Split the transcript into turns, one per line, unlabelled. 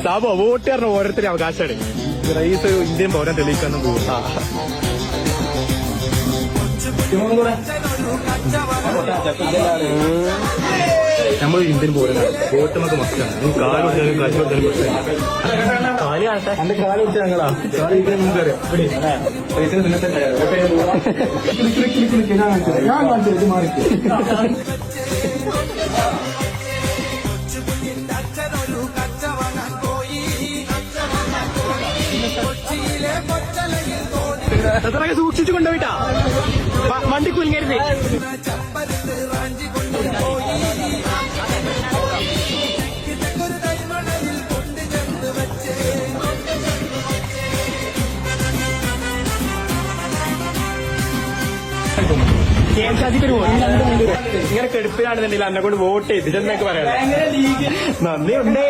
സാബോ വോട്ടുകാരന് ഓരോരുത്തരും അവകാശമാണ്. റയീസ് ഇന്ത്യൻ പൗരൻ തെളിയിക്കാനും പോകും. നമ്മൾ ഇന്ത്യൻ പൗരനാണ്. വോട്ട് നമുക്ക് മസ്റ്റാണ്. നിങ്ങൾ കാല് കൊടുത്താലും കാശ് കൊടുത്താലും പ്രശ്നമില്ല. കാല് കാണട്ടെ. എന്റെ കാല് കൊടുത്ത ഞങ്ങളാ നമുക്കറിയാം. ഞാൻ കാണിച്ചത് മാറിക്കും. അത്രയൊക്കെ സൂക്ഷിച്ചു കൊണ്ടുപോയിട്ടാ വണ്ടി കുലുങ്ങരുത്. ഇങ്ങനെ കെടുപ്പിലാണെന്നുണ്ടെങ്കിൽ എന്നെ കൊണ്ട് വോട്ട് ചെയ്തിട്ടെന്നൊക്കെ പറയാം. നന്ദിയുണ്ടേ.